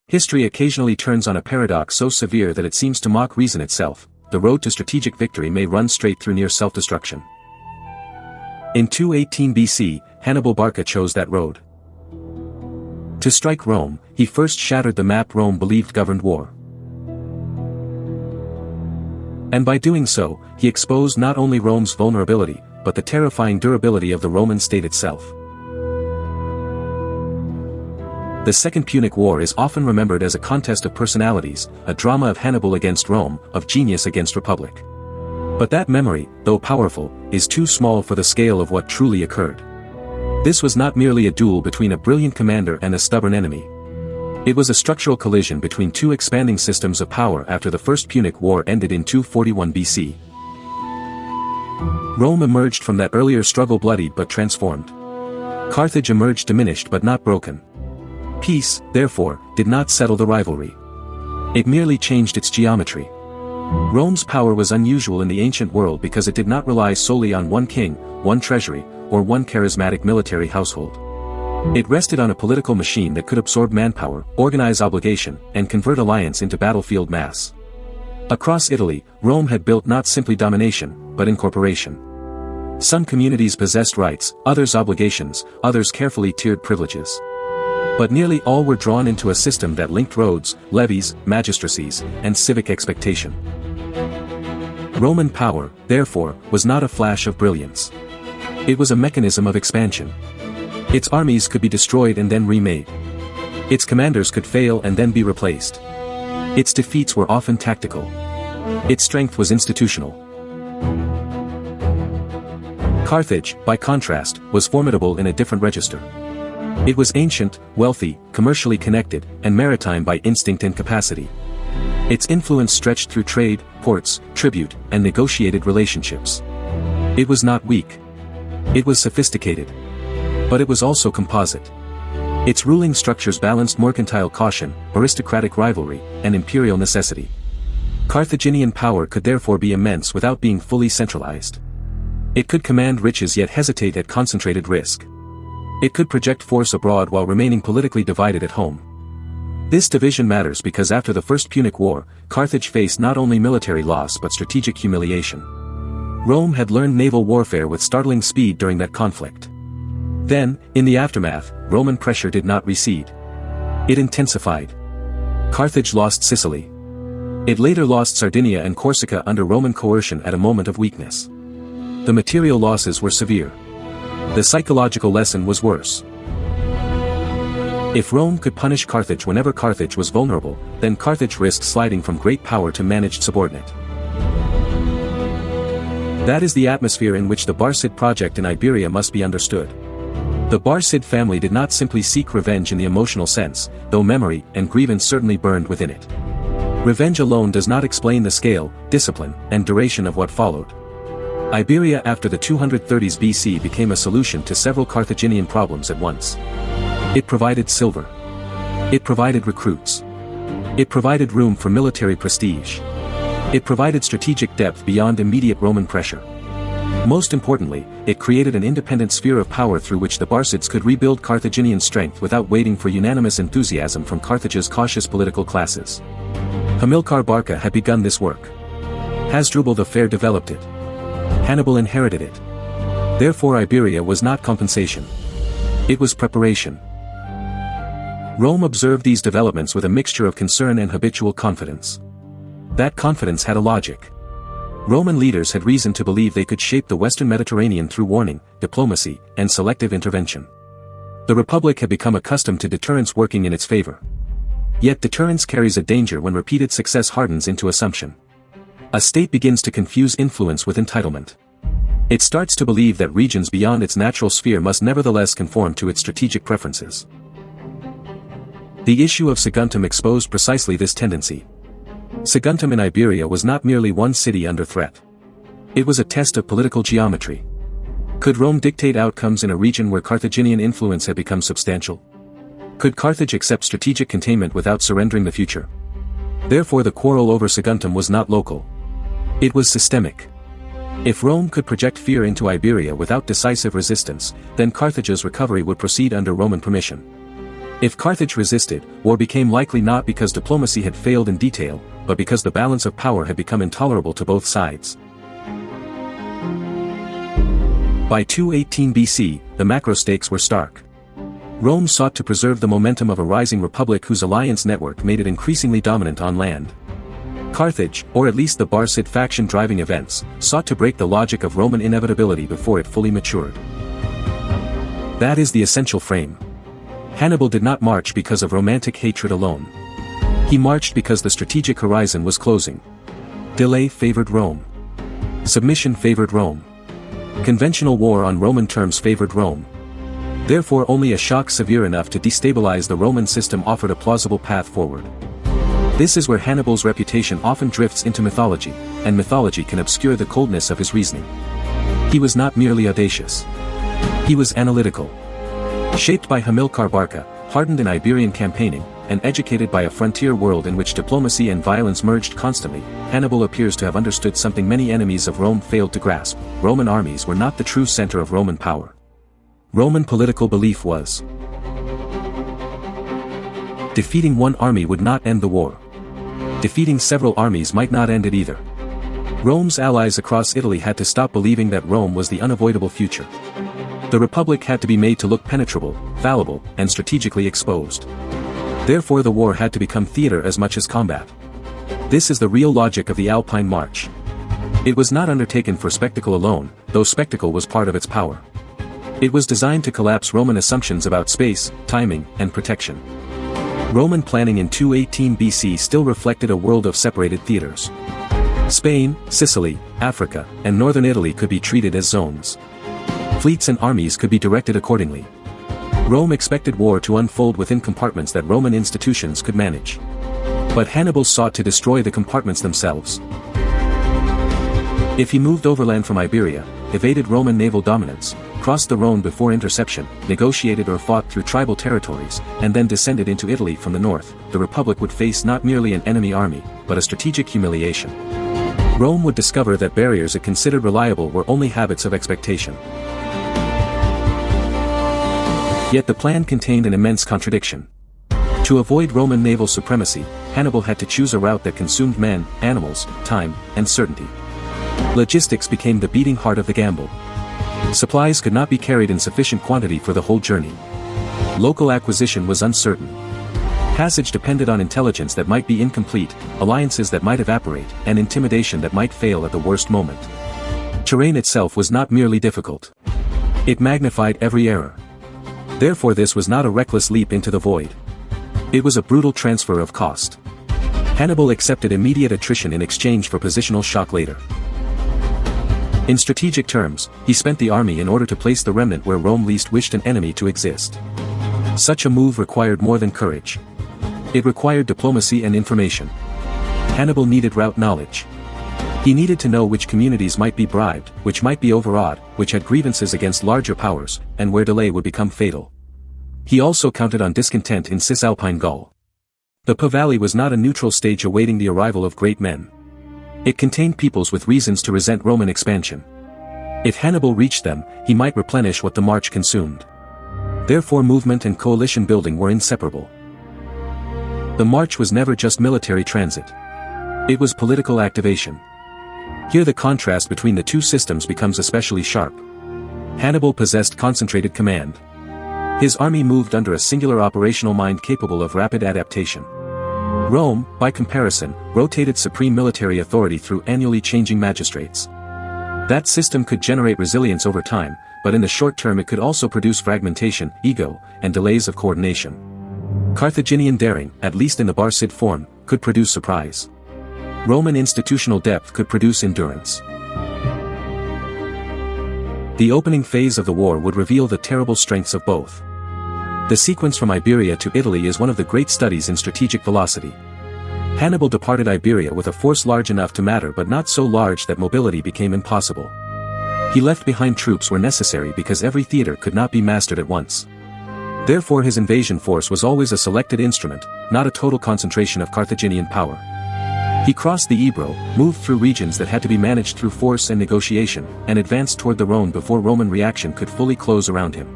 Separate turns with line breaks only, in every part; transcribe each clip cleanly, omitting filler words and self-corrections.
History occasionally turns on a paradox so severe that it seems to mock reason itself. The road to strategic victory may run straight through near self-destruction. In 218 BC, Hannibal Barca chose that road. To strike Rome, he first shattered the map Rome believed governed war. And by doing so, he exposed not only Rome's vulnerability, but the terrifying durability of the Roman state itself. The Second Punic War is often remembered as a contest of personalities, a drama of Hannibal against Rome, of genius against republic. But that memory, though powerful, is too small for the scale of what truly occurred. This was not merely a duel between a brilliant commander and a stubborn enemy. It was a structural collision between two expanding systems of power after the First Punic War ended in 241 BC. Rome emerged from that earlier struggle bloodied but transformed. Carthage emerged diminished but not broken. Peace, therefore, did not settle the rivalry. It merely changed its geometry. Rome's power was unusual in the ancient world because it did not rely solely on one king, one treasury, or one charismatic military household. It rested on a political machine that could absorb manpower, organize obligation, and convert alliance into battlefield mass. Across Italy, Rome had built not simply domination, but incorporation. Some communities possessed rights, others obligations, others carefully tiered privileges. But nearly all were drawn into a system that linked roads, levies, magistracies, and civic expectation. Roman power, therefore, was not a flash of brilliance. It was a mechanism of expansion. Its armies could be destroyed and then remade. Its commanders could fail and then be replaced. Its defeats were often tactical. Its strength was institutional. Carthage, by contrast, was formidable in a different register. It was ancient, wealthy, commercially connected, and maritime by instinct and capacity. Its influence stretched through trade, ports, tribute, and negotiated relationships. It was not weak. It was sophisticated. But it was also composite. Its ruling structures balanced mercantile caution, aristocratic rivalry, and imperial necessity. Carthaginian power could therefore be immense without being fully centralized. It could command riches yet hesitate at concentrated risk. It could project force abroad while remaining politically divided at home. This division matters because after the First Punic War, Carthage faced not only military loss but strategic humiliation. Rome had learned naval warfare with startling speed during that conflict. Then, in the aftermath, Roman pressure did not recede. It intensified. Carthage lost Sicily. It later lost Sardinia and Corsica under Roman coercion at a moment of weakness. The material losses were severe. The psychological lesson was worse. If Rome could punish Carthage whenever Carthage was vulnerable, then Carthage risked sliding from great power to managed subordinate. That is the atmosphere in which the Barcid project in Iberia must be understood. The Barcid family did not simply seek revenge in the emotional sense, though memory and grievance certainly burned within it. Revenge alone does not explain the scale, discipline, and duration of what followed. Iberia after the 230s BC became a solution to several Carthaginian problems at once. It provided silver. It provided recruits. It provided room for military prestige. It provided strategic depth beyond immediate Roman pressure. Most importantly, it created an independent sphere of power through which the Barcids could rebuild Carthaginian strength without waiting for unanimous enthusiasm from Carthage's cautious political classes. Hamilcar Barca had begun this work. Hasdrubal the Fair developed it. Hannibal inherited it. Therefore Iberia was not compensation. It was preparation. Rome observed these developments with a mixture of concern and habitual confidence. That confidence had a logic. Roman leaders had reason to believe they could shape the Western Mediterranean through warning, diplomacy, and selective intervention. The Republic had become accustomed to deterrence working in its favor. Yet deterrence carries a danger when repeated success hardens into assumption. A state begins to confuse influence with entitlement. It starts to believe that regions beyond its natural sphere must nevertheless conform to its strategic preferences. The issue of Saguntum exposed precisely this tendency. Saguntum in Iberia was not merely one city under threat. It was a test of political geometry. Could Rome dictate outcomes in a region where Carthaginian influence had become substantial? Could Carthage accept strategic containment without surrendering the future? Therefore the quarrel over Saguntum was not local. It was systemic. If Rome could project fear into Iberia without decisive resistance, then Carthage's recovery would proceed under Roman permission. If Carthage resisted, war became likely not because diplomacy had failed in detail, but because the balance of power had become intolerable to both sides. By 218 BC, the macro-stakes were stark. Rome sought to preserve the momentum of a rising republic whose alliance network made it increasingly dominant on land. Carthage, or at least the Barcid faction driving events, sought to break the logic of Roman inevitability before it fully matured. That is the essential frame. Hannibal did not march because of romantic hatred alone. He marched because the strategic horizon was closing. Delay favored Rome. Submission favored Rome. Conventional war on Roman terms favored Rome. Therefore only a shock severe enough to destabilize the Roman system offered a plausible path forward. This is where Hannibal's reputation often drifts into mythology, and mythology can obscure the coldness of his reasoning. He was not merely audacious. He was analytical. Shaped by Hamilcar Barca, hardened in Iberian campaigning, and educated by a frontier world in which diplomacy and violence merged constantly, Hannibal appears to have understood something many enemies of Rome failed to grasp: Roman armies were not the true center of Roman power. Roman political belief was defeating one army would not end the war. Defeating several armies might not end it either. Rome's allies across Italy had to stop believing that Rome was the unavoidable future. The Republic had to be made to look penetrable, fallible, and strategically exposed. Therefore the war had to become theater as much as combat. This is the real logic of the Alpine March. It was not undertaken for spectacle alone, though spectacle was part of its power. It was designed to collapse Roman assumptions about space, timing, and protection. Roman planning in 218 BC still reflected a world of separated theaters. Spain, Sicily, Africa, and northern Italy could be treated as zones. Fleets and armies could be directed accordingly. Rome expected war to unfold within compartments that Roman institutions could manage. But Hannibal sought to destroy the compartments themselves. If he moved overland from Iberia, evaded Roman naval dominance, crossed the Rhone before interception, negotiated or fought through tribal territories, and then descended into Italy from the north, the Republic would face not merely an enemy army, but a strategic humiliation. Rome would discover that barriers it considered reliable were only habits of expectation. Yet the plan contained an immense contradiction. To avoid Roman naval supremacy, Hannibal had to choose a route that consumed men, animals, time, and certainty. Logistics became the beating heart of the gamble. Supplies could not be carried in sufficient quantity for the whole journey. Local acquisition was uncertain. Passage depended on intelligence that might be incomplete, alliances that might evaporate, and intimidation that might fail at the worst moment. Terrain itself was not merely difficult. It magnified every error. Therefore this was not a reckless leap into the void. It was a brutal transfer of cost. Hannibal accepted immediate attrition in exchange for positional shock later. In strategic terms, he spent the army in order to place the remnant where Rome least wished an enemy to exist. Such a move required more than courage. It required diplomacy and information. Hannibal needed route knowledge. He needed to know which communities might be bribed, which might be overawed, which had grievances against larger powers, and where delay would become fatal. He also counted on discontent in Cisalpine Gaul. The Po Valley was not a neutral stage awaiting the arrival of great men. It contained peoples with reasons to resent Roman expansion. If Hannibal reached them, he might replenish what the march consumed. Therefore movement and coalition building were inseparable. The march was never just military transit. It was political activation. Here the contrast between the two systems becomes especially sharp. Hannibal possessed concentrated command. His army moved under a singular operational mind capable of rapid adaptation. Rome, by comparison, rotated supreme military authority through annually changing magistrates. That system could generate resilience over time, but in the short term it could also produce fragmentation, ego, and delays of coordination. Carthaginian daring, at least in the Barcid form, could produce surprise. Roman institutional depth could produce endurance. The opening phase of the war would reveal the terrible strengths of both. The sequence from Iberia to Italy is one of the great studies in strategic velocity. Hannibal departed Iberia with a force large enough to matter but not so large that mobility became impossible. He left behind troops where necessary because every theater could not be mastered at once. Therefore his invasion force was always a selected instrument, not a total concentration of Carthaginian power. He crossed the Ebro, moved through regions that had to be managed through force and negotiation, and advanced toward the Rhone before Roman reaction could fully close around him.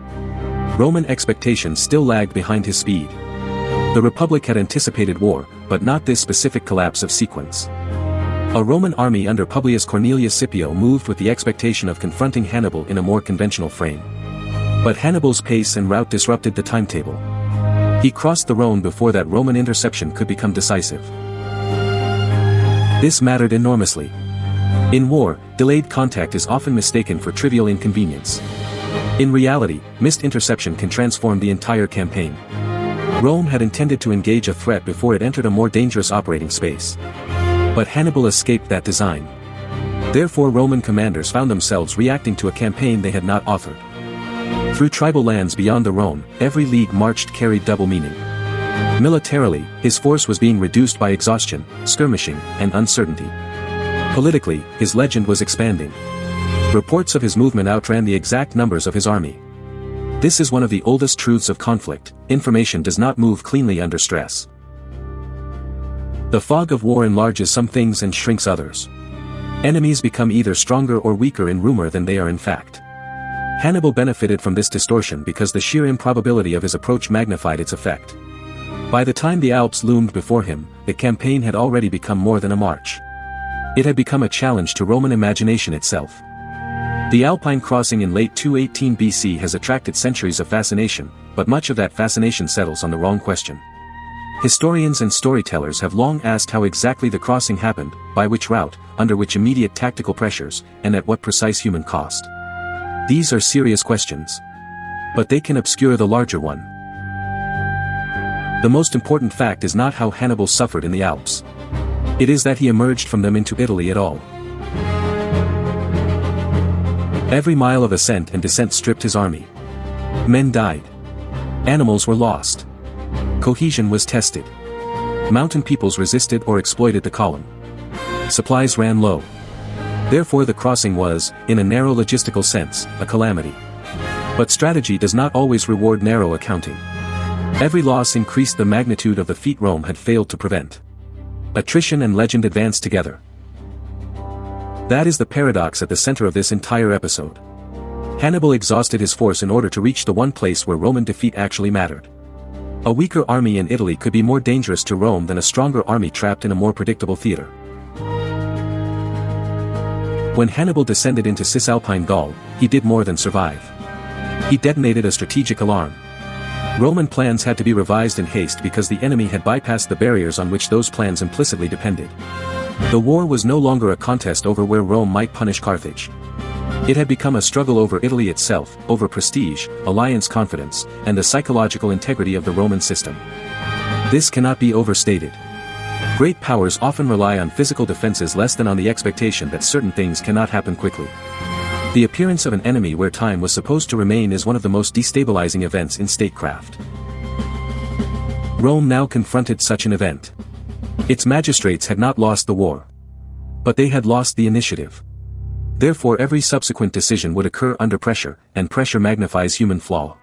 Roman expectations still lagged behind his speed. The Republic had anticipated war, but not this specific collapse of sequence. A Roman army under Publius Cornelius Scipio moved with the expectation of confronting Hannibal in a more conventional frame. But Hannibal's pace and route disrupted the timetable. He crossed the Rhone before that Roman interception could become decisive. This mattered enormously. In war, delayed contact is often mistaken for trivial inconvenience. In reality, missed interception can transform the entire campaign. Rome had intended to engage a threat before it entered a more dangerous operating space. But Hannibal escaped that design. Therefore Roman commanders found themselves reacting to a campaign they had not authored. Through tribal lands beyond the Rhone, every league marched carried double meaning. Militarily, his force was being reduced by exhaustion, skirmishing, and uncertainty. Politically, his legend was expanding. Reports of his movement outran the exact numbers of his army. This is one of the oldest truths of conflict: information does not move cleanly under stress. The fog of war enlarges some things and shrinks others. Enemies become either stronger or weaker in rumor than they are in fact. Hannibal benefited from this distortion because the sheer improbability of his approach magnified its effect. By the time the Alps loomed before him, the campaign had already become more than a march. It had become a challenge to Roman imagination itself. The Alpine crossing in late 218 BC has attracted centuries of fascination, but much of that fascination settles on the wrong question. Historians and storytellers have long asked how exactly the crossing happened, by which route, under which immediate tactical pressures, and at what precise human cost. These are serious questions. But they can obscure the larger one. The most important fact is not how Hannibal suffered in the Alps. It is that he emerged from them into Italy at all. Every mile of ascent and descent stripped his army. Men died. Animals were lost. Cohesion was tested. Mountain peoples resisted or exploited the column. Supplies ran low. Therefore the crossing was, in a narrow logistical sense, a calamity. But strategy does not always reward narrow accounting. Every loss increased the magnitude of the feat Rome had failed to prevent. Attrition and legend advanced together. That is the paradox at the center of this entire episode. Hannibal exhausted his force in order to reach the one place where Roman defeat actually mattered. A weaker army in Italy could be more dangerous to Rome than a stronger army trapped in a more predictable theater. When Hannibal descended into Cisalpine Gaul, he did more than survive. He detonated a strategic alarm. Roman plans had to be revised in haste because the enemy had bypassed the barriers on which those plans implicitly depended. The war was no longer a contest over where Rome might punish Carthage. It had become a struggle over Italy itself, over prestige, alliance confidence, and the psychological integrity of the Roman system. This cannot be overstated. Great powers often rely on physical defenses less than on the expectation that certain things cannot happen quickly. The appearance of an enemy where time was supposed to remain is one of the most destabilizing events in statecraft. Rome now confronted such an event. Its magistrates had not lost the war. But they had lost the initiative. Therefore every subsequent decision would occur under pressure, and pressure magnifies human flaw.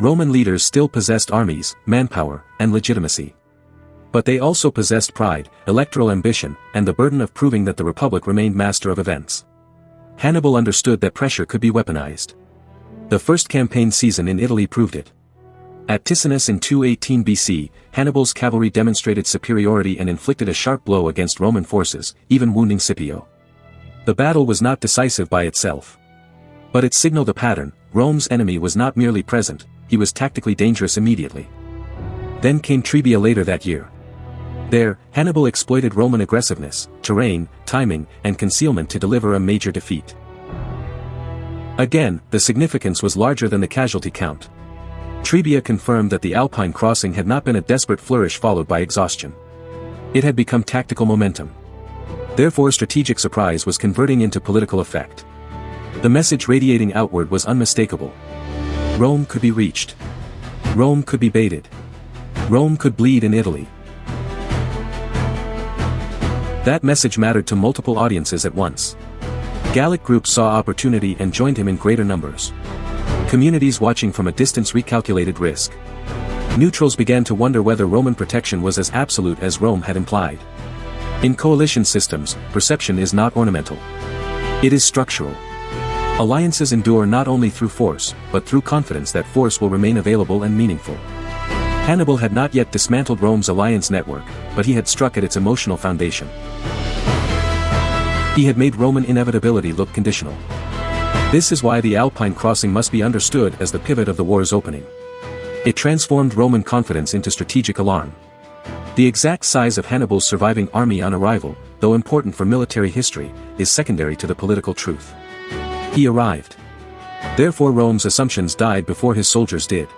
Roman leaders still possessed armies, manpower, and legitimacy. But they also possessed pride, electoral ambition, and the burden of proving that the Republic remained master of events. Hannibal understood that pressure could be weaponized. The first campaign season in Italy proved it. At Ticinus in 218 BC, Hannibal's cavalry demonstrated superiority and inflicted a sharp blow against Roman forces, even wounding Scipio. The battle was not decisive by itself. But it signaled a pattern: Rome's enemy was not merely present, he was tactically dangerous immediately. Then came Trebia later that year. There, Hannibal exploited Roman aggressiveness, terrain, timing, and concealment to deliver a major defeat. Again, the significance was larger than the casualty count. Trebia confirmed that the Alpine crossing had not been a desperate flourish followed by exhaustion. It had become tactical momentum. Therefore strategic surprise was converting into political effect. The message radiating outward was unmistakable. Rome could be reached. Rome could be baited. Rome could bleed in Italy. That message mattered to multiple audiences at once. Gallic groups saw opportunity and joined him in greater numbers. Communities watching from a distance recalculated risk. Neutrals began to wonder whether Roman protection was as absolute as Rome had implied. In coalition systems, perception is not ornamental. It is structural. Alliances endure not only through force, but through confidence that force will remain available and meaningful. Hannibal had not yet dismantled Rome's alliance network, but he had struck at its emotional foundation. He had made Roman inevitability look conditional. This is why the Alpine crossing must be understood as the pivot of the war's opening. It transformed Roman confidence into strategic alarm. The exact size of Hannibal's surviving army on arrival, though important for military history, is secondary to the political truth. He arrived. Therefore Rome's assumptions died before his soldiers did.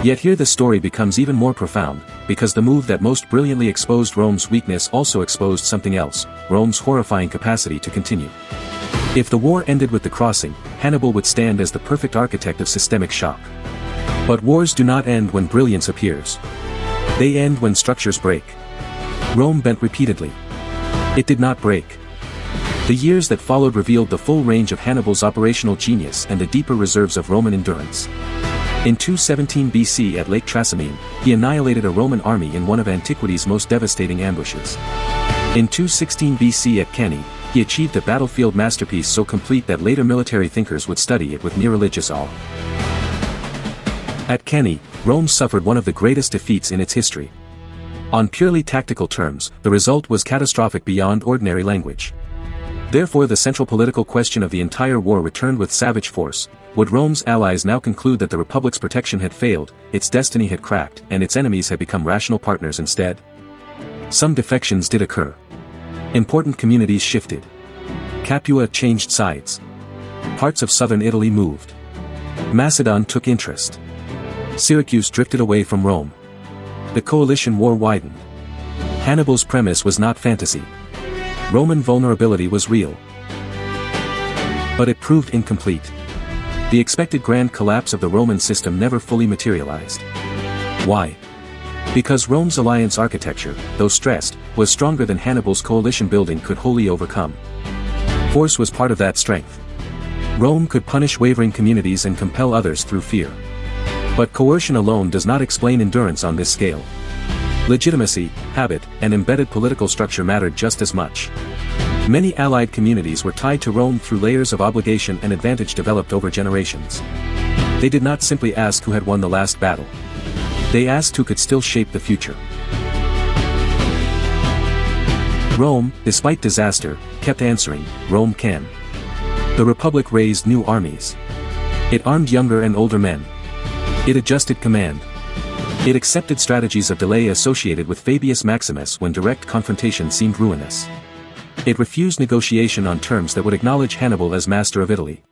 Yet here the story becomes even more profound, because the move that most brilliantly exposed Rome's weakness also exposed something else, Rome's horrifying capacity to continue. If the war ended with the crossing, Hannibal would stand as the perfect architect of systemic shock. But wars do not end when brilliance appears. They end when structures break. Rome bent repeatedly. It did not break. The years that followed revealed the full range of Hannibal's operational genius and the deeper reserves of Roman endurance. In 217 BC at Lake Trasimene, he annihilated a Roman army in one of antiquity's most devastating ambushes. In 216 BC at Cannae, he achieved a battlefield masterpiece so complete that later military thinkers would study it with near religious awe. At Cannae, Rome suffered one of the greatest defeats in its history. On purely tactical terms, the result was catastrophic beyond ordinary language. Therefore the central political question of the entire war returned with savage force. Would Rome's allies now conclude that the Republic's protection had failed, its destiny had cracked, and its enemies had become rational partners instead? Some defections did occur. Important communities shifted. Capua changed sides. Parts of southern Italy moved. Macedon took interest. Syracuse drifted away from Rome. The coalition war widened. Hannibal's premise was not fantasy. Roman vulnerability was real. But it proved incomplete. The expected grand collapse of the Roman system never fully materialized. Why? Because Rome's alliance architecture, though stressed, was stronger than Hannibal's coalition building could wholly overcome. Force was part of that strength. Rome could punish wavering communities and compel others through fear. But coercion alone does not explain endurance on this scale. Legitimacy, habit, and embedded political structure mattered just as much. Many allied communities were tied to Rome through layers of obligation and advantage developed over generations. They did not simply ask who had won the last battle. They asked who could still shape the future. Rome, despite disaster, kept answering, Rome can. The Republic raised new armies. It armed younger and older men. It adjusted command. It accepted strategies of delay associated with Fabius Maximus when direct confrontation seemed ruinous. It refused negotiation on terms that would acknowledge Hannibal as master of Italy.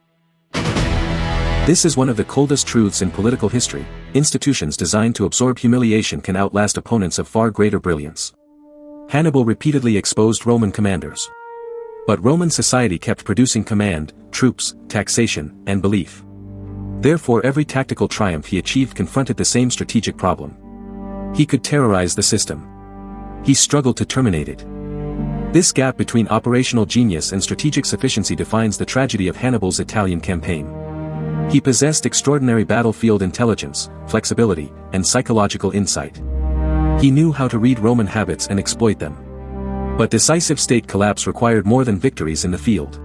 This is one of the coldest truths in political history. Institutions designed to absorb humiliation can outlast opponents of far greater brilliance. Hannibal repeatedly exposed Roman commanders. But Roman society kept producing command, troops, taxation, and belief. Therefore every tactical triumph he achieved confronted the same strategic problem. He could terrorize the system. He struggled to terminate it. This gap between operational genius and strategic sufficiency defines the tragedy of Hannibal's Italian campaign. He possessed extraordinary battlefield intelligence, flexibility, and psychological insight. He knew how to read Roman habits and exploit them. But decisive state collapse required more than victories in the field.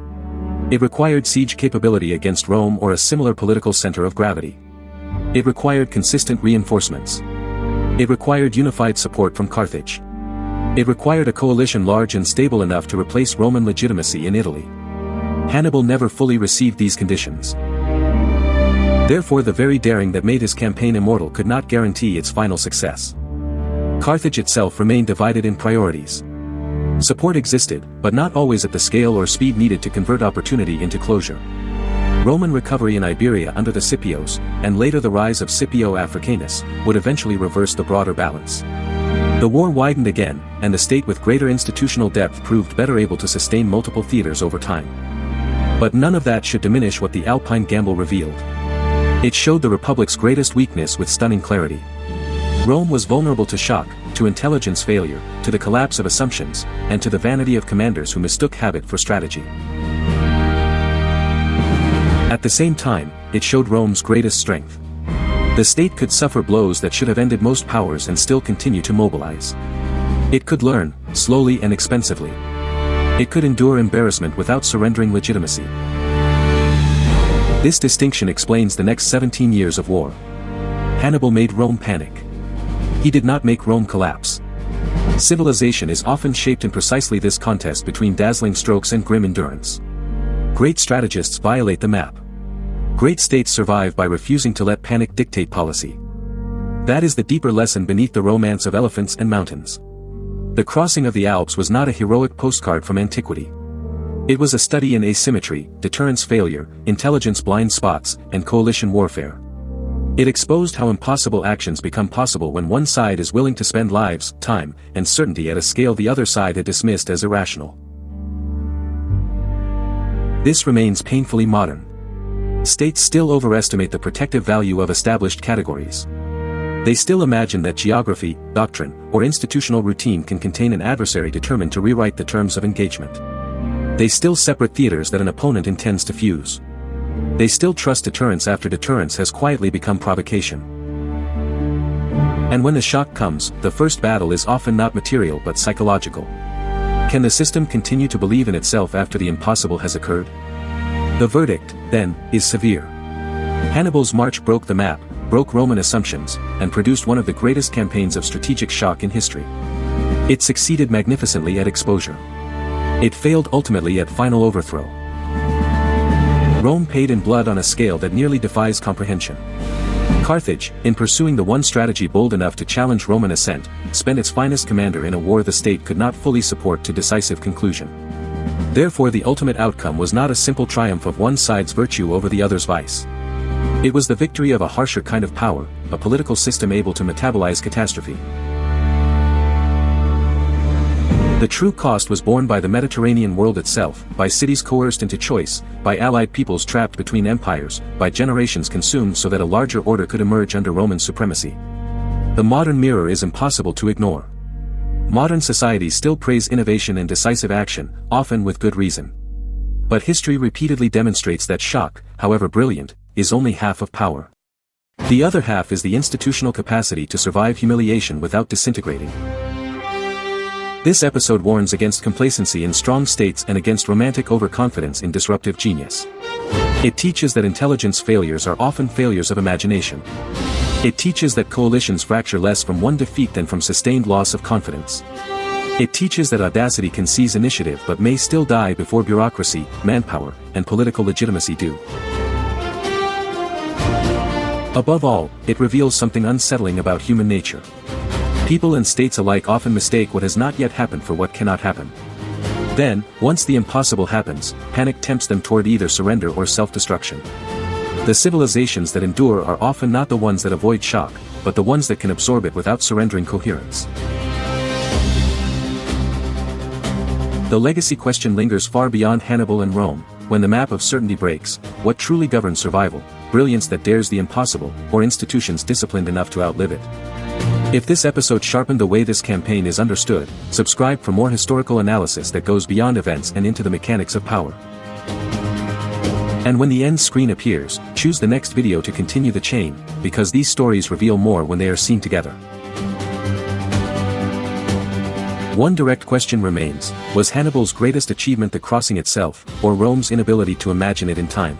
It required siege capability against Rome or a similar political center of gravity. It required consistent reinforcements. It required unified support from Carthage. It required a coalition large and stable enough to replace Roman legitimacy in Italy. Hannibal never fully received these conditions. Therefore the very daring that made his campaign immortal could not guarantee its final success. Carthage itself remained divided in priorities. Support existed, but not always at the scale or speed needed to convert opportunity into closure. Roman recovery in Iberia under the Scipios, and later the rise of Scipio Africanus, would eventually reverse the broader balance. The war widened again, and the state with greater institutional depth proved better able to sustain multiple theaters over time. But none of that should diminish what the Alpine gamble revealed. It showed the Republic's greatest weakness with stunning clarity. Rome was vulnerable to shock, to intelligence failure, to the collapse of assumptions, and to the vanity of commanders who mistook habit for strategy. At the same time, it showed Rome's greatest strength. The state could suffer blows that should have ended most powers and still continue to mobilize. It could learn, slowly and expensively. It could endure embarrassment without surrendering legitimacy. This distinction explains the next 17 years of war. Hannibal made Rome panic. He did not make Rome collapse. Civilization is often shaped in precisely this contest between dazzling strokes and grim endurance. Great strategists violate the map. Great states survive by refusing to let panic dictate policy. That is the deeper lesson beneath the romance of elephants and mountains. The crossing of the Alps was not a heroic postcard from antiquity. It was a study in asymmetry, deterrence failure, intelligence blind spots, and coalition warfare. It exposed how impossible actions become possible when one side is willing to spend lives, time, and certainty at a scale the other side had dismissed as irrational. This remains painfully modern. States still overestimate the protective value of established categories. They still imagine that geography, doctrine, or institutional routine can contain an adversary determined to rewrite the terms of engagement. They still separate theaters that an opponent intends to fuse. They still trust deterrence after deterrence has quietly become provocation. And when the shock comes, the first battle is often not material but psychological. Can the system continue to believe in itself after the impossible has occurred? The verdict, then, is severe. Hannibal's march broke the map, broke Roman assumptions, and produced one of the greatest campaigns of strategic shock in history. It succeeded magnificently at exposure. It failed ultimately at final overthrow. Rome paid in blood on a scale that nearly defies comprehension. Carthage, in pursuing the one strategy bold enough to challenge Roman ascent, spent its finest commander in a war the state could not fully support to decisive conclusion. Therefore the ultimate outcome was not a simple triumph of one side's virtue over the other's vice. It was the victory of a harsher kind of power, a political system able to metabolize catastrophe. The true cost was borne by the Mediterranean world itself, by cities coerced into choice, by allied peoples trapped between empires, by generations consumed so that a larger order could emerge under Roman supremacy. The modern mirror is impossible to ignore. Modern society still praise innovation and decisive action, often with good reason. But history repeatedly demonstrates that shock, however brilliant, is only half of power. The other half is the institutional capacity to survive humiliation without disintegrating. This episode warns against complacency in strong states and against romantic overconfidence in disruptive genius. It teaches that intelligence failures are often failures of imagination. It teaches that coalitions fracture less from one defeat than from sustained loss of confidence. It teaches that audacity can seize initiative but may still die before bureaucracy, manpower, and political legitimacy do. Above all, it reveals something unsettling about human nature. People and states alike often mistake what has not yet happened for what cannot happen. Then, once the impossible happens, panic tempts them toward either surrender or self-destruction. The civilizations that endure are often not the ones that avoid shock, but the ones that can absorb it without surrendering coherence. The legacy question lingers far beyond Hannibal and Rome. When the map of certainty breaks, what truly governs survival? Brilliance that dares the impossible, or institutions disciplined enough to outlive it? If this episode sharpened the way this campaign is understood, subscribe for more historical analysis that goes beyond events and into the mechanics of power. And when the end screen appears, choose the next video to continue the chain, because these stories reveal more when they are seen together. One direct question remains: was Hannibal's greatest achievement the crossing itself, or Rome's inability to imagine it in time?